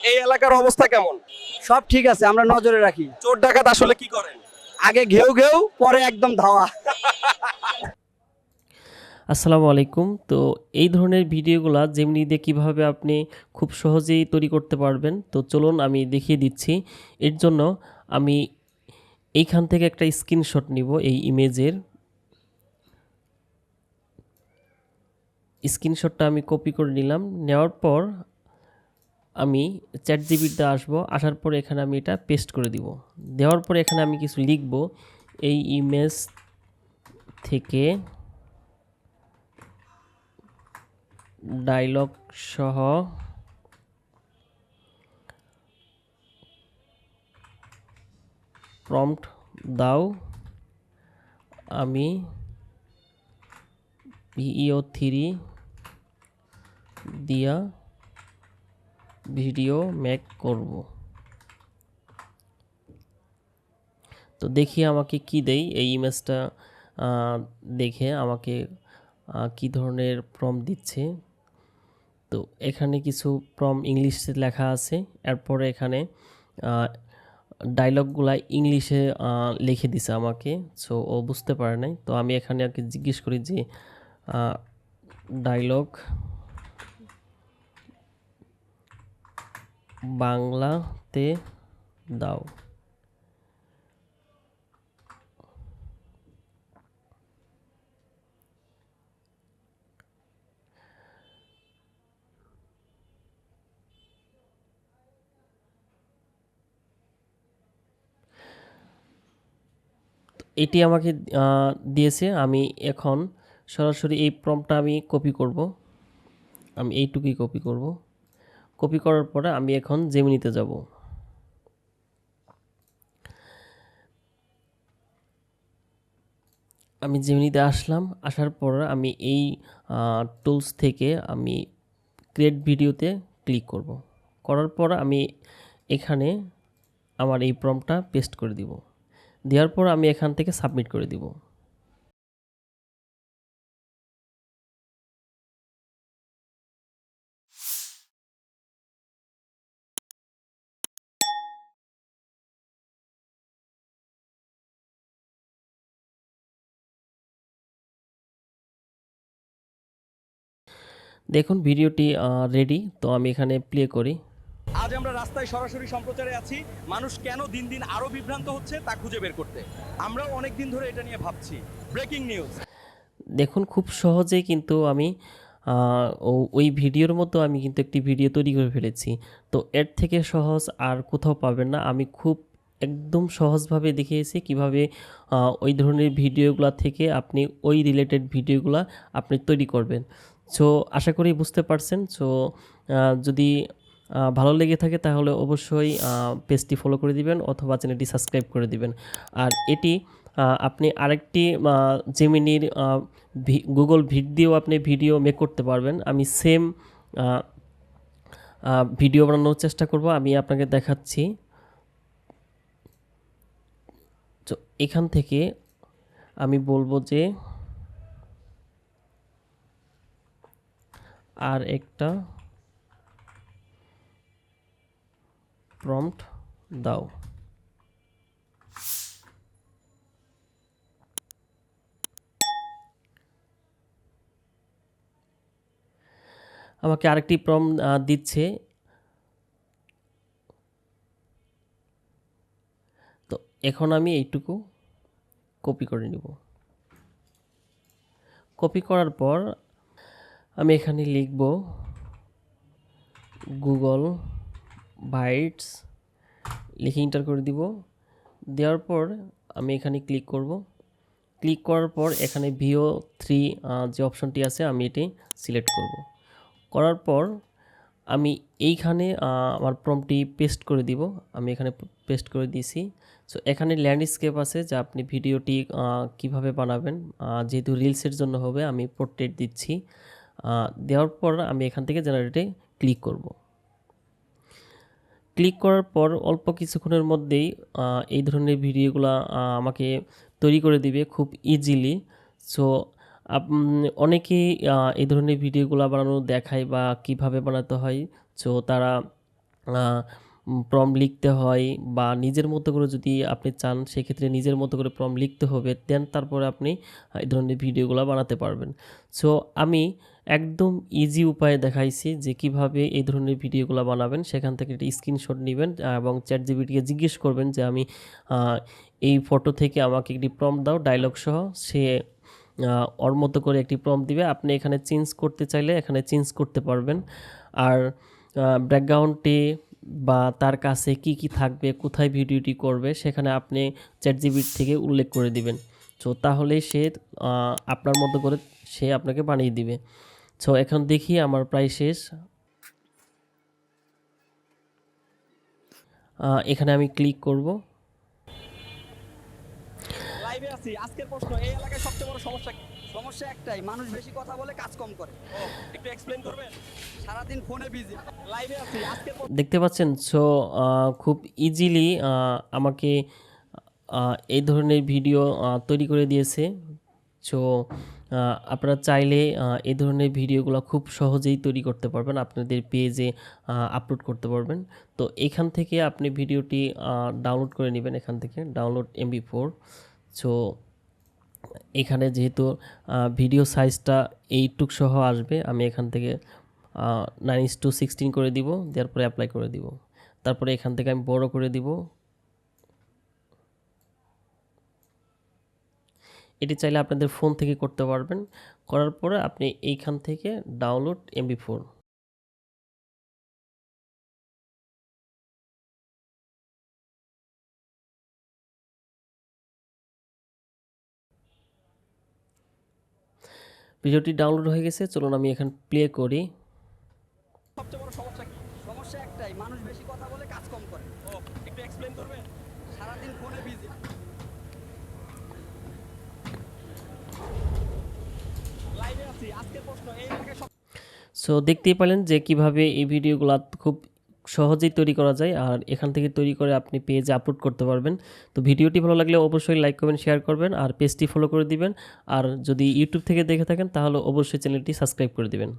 এই এলাকার অবস্থা কেমন? সব ঠিক আছে, আমরা নজরে রাখি। চোর ডাকাত আসলে কি করেন? আগে ঘেউ ঘেউ, পরে একদম ধাওয়া। আসসালামু আলাইকুম। তো এই ধরনের ভিডিওগুলা যেমনি দিয়ে কীভাবে আপনি খুব সহজেই তৈরি করতে পারবেন, তো চলুন আমি দেখিয়ে দিচ্ছি। এর জন্য আমি এইখান থেকে একটা স্ক্রিনশট নিব। এই ইমেজের স্ক্রিনশটটা আমি কপি করে নিলাম। নেওয়ার পর আমি চ্যাটজিপিটিতে আসবো। আসার পর এখানে আমি এটা পেস্ট করে দিব। দেওয়ার পরে এখানে আমি কিছু লিখব। এই ইমেজ থেকে ডায়লগ সহ প্রম্পট দাও। আমি VEO3 দিয়া ভিডিও মেক করব। তো দেখি আমাকে কি দেই। এই ইমেজটা দেখে আমাকে কি ধরনের প্রম্পট দিচ্ছে। তো এখানে কিছু প্রম্পট ইংলিশে লেখা আছে। এরপরে এখানে ডায়লগগুলা ইংলিশে লিখে দিছে আমাকে। সো ও বুঝতে পারে নাই। তো আমি এখানে আর কি জিজ্ঞেস করি যে ডায়লগ বাংলাতে দাও। এটি আমাকে দিয়েছে। আমি এখন সরাসরি এই প্রম্পটটা আমি কপি করব। আমি এইটুকুই কপি করব। কপি করার পরে আমি এখন জেমিনিতে যাব। আমি জেমিনিতে আসলাম। আসার পর আমি এই টুলস থেকে আমি ক্রিয়েট ভিডিওতে ক্লিক করব। করার পর আমি এখানে আমার এই প্রম্পটটা পেস্ট করে দিব। দেওয়ার পর আমি এখান থেকে সাবমিট করে দিব। দেখুন ভিডিওটি রেডি। তো আমি এখানে প্লে করি। আজ আমরা রাস্তায় সরাসরি সম্প্রচারে আছি, মানুষ কেন দিন দিন আরো বিভ্রান্ত হচ্ছে তা খুঁজে বের করতে। আমরাও অনেক দিন ধরে এটা নিয়ে ভাবছি। Breaking news. দেখুন খুব সহজেই কিন্তু আমি ওই ভিডিওর মতো আমি কিন্তু একটি ভিডিও তৈরি করে ফেলেছি। তো এর থেকে সহজ আর কোথাও পাবেন না। আমি খুব একদম সহজভাবে দেখিয়েছি কিভাবে ওই ধরনের ভিডিওগুলা থেকে আপনি ওই রিলেটেড ভিডিওগুলা আপনি তৈরি করবেন। সো আশা করি বুঝতে পারছেন। সো যদি ভালো লেগে থাকে তাহলে অবশ্যই পেজটি ফলো করে দিবেন অথবা চ্যানেলটি সাবস্ক্রাইব করে দিবেন। আর এটি আপনি আরেকটি জেমিনির গুগল ভিড দিয়েও আপনি ভিডিও মেক করতে পারবেন। আমি সেম ভিডিও বানানোর চেষ্টা করব। আমি আপনাকে দেখাচ্ছি। তো এখান থেকে আমি বলবো যে আর একটা প্রম্পট দাও। আমাকে আরেকটি প্রম্পট দিচ্ছে। তো এখন আমি এইটুকু কপি করে নিব। কপি করার পর আমি এখানে লিখব গুগল বাইটস, লিখে এন্টার করে দিব। দেওয়ার পর আমি এখানে ক্লিক করব। ক্লিক করার পর এখানে VEO3 যে অপশনটি আছে আমি এটি সিলেক্ট করব। করার পর আমি এইখানে আমার প্রম্পটটি পেস্ট করে দিব। আমি এখানে পেস্ট করে দিয়েছি। সো এখানে ল্যান্ডস্কেপ আছে যা আপনি ভিডিওটি কিভাবে বানাবেন। যেহেতু রিলসের জন্য হবে আমি পোর্ট্রেট দিচ্ছি। দেওয়ার পর আমি এখান থেকে জেনারেটে ক্লিক করব। ক্লিক করার পর অল্প কিছুক্ষণের মধ্যেই এই ধরনের ভিডিওগুলো আমাকে তৈরি করে দিবে খুব ইজিলি। সো অনেকেই এই ধরনের ভিডিওগুলো বানানো দেখায় বা কিভাবে বানাতে হয়। সো তারা প্রম্পট লিখতে হয় বা নিজের মতো করে যদি আপনি চান সেক্ষেত্রে নিজের মতো করে প্রম্পট লিখতে হবে, দেন তারপরে আপনি এই ধরনের ভিডিওগুলো বানাতে পারবেন। সো আমি একদম ইজি উপায়ে দেখাইছি যে কিভাবে এই ধরনের ভিডিওগুলো বানাবেন। সেখান থেকে একটা স্ক্রিনশট নেবেন এবং চ্যাটজিপিটিকে জিজ্ঞেস করবেন যে আমি এই ফটো থেকে আমাকে একটি প্রম্পট দাও ডায়লগ সহ। সে ওর মতো করে একটি প্রম্পট দিবে। আপনি এখানে চেঞ্জ করতে চাইলে এখানে চেঞ্জ করতে পারবেন। আর ব্যাকগ্রাউন্ডে বা তার কাছে কি কি থাকবে, কোথায় ভিডিওটি করবে, সেখানে আপনি চ্যাটজিপিটি থেকে উল্লেখ করে দিবেন। সো তাহলে সে আপনার মতো করে সে আপনাকে বানিয়ে দিবে। সো এখন দেখি আমার প্রায় শেষ। এখানে আমি ক্লিক করব। লাইভে আছি। আজকের প্রশ্ন, এই এলাকায় সবচেয়ে বড় সমস্যা কি? সমস্যা একটাই, মানুষ বেশি কথা বলে কাজ কম করে। একটু এক্সপ্লেইন করবেন? সারাদিন ফোনে বিজি। লাইভে আছি। আজকের প্রশ্ন, দেখতে পাচ্ছেন। সো খুব ইজিলি আমাকে এই ধরনের ভিডিও তৈরি করে দিয়েছে। সো আপনারা চাইলে এই ধরনের ভিডিওগুলো খুব সহজেই তৈরি করতে পারবেন, আপনাদের পেজে আপলোড করতে পারবেন। তো এখান থেকে আপনি ভিডিওটি ডাউনলোড করে নেবেন, এখান থেকে ডাউনলোড MP4। সো এখানে যেহেতু ভিডিও সাইজটা এইটুক সহ আসবে, আমি এখান থেকে 9:16 করে দিব, দেওয়ার পরে অ্যাপ্লাই করে দিব। তারপরে এখান থেকে আমি বড় করে দিব। এটি চাইলে আপনাদের ফোন থেকে করতে পারবেন। করার পরে আপনি এইখান থেকে ডাউনলোড MP4। ভিডিওটি ডাউনলোড হয়ে গেছে, চলুন আমি এখানে প্লে করি। সবচেয়ে বড় সমস্যা কি? সমস্যা একটাই, মানুষ বেশি কথা বলে কাজ কম করে। একটু এক্সপ্লেইন করবেন? সারাদিন ফোনে বিজি। লাইভে আছি। আজকের প্রশ্ন, এই এলাকায় সো দেখতেই পেলেন যে কিভাবে এই ভিডিওগুলো খুব সহজেই তৈরি করা যায়, আর এখান থেকে তৈরি করে আপনি পেজে আপলোড করতে পারবেন। তো ভিডিওটি ভালো লাগলে অবশ্যই লাইক করবেন, শেয়ার করবেন, আর পেজটি ফলো করে দিবেন। আর যদি ইউটিউব থেকে দেখে থাকেন তাহলে অবশ্যই চ্যানেলটি সাবস্ক্রাইব করে দিবেন।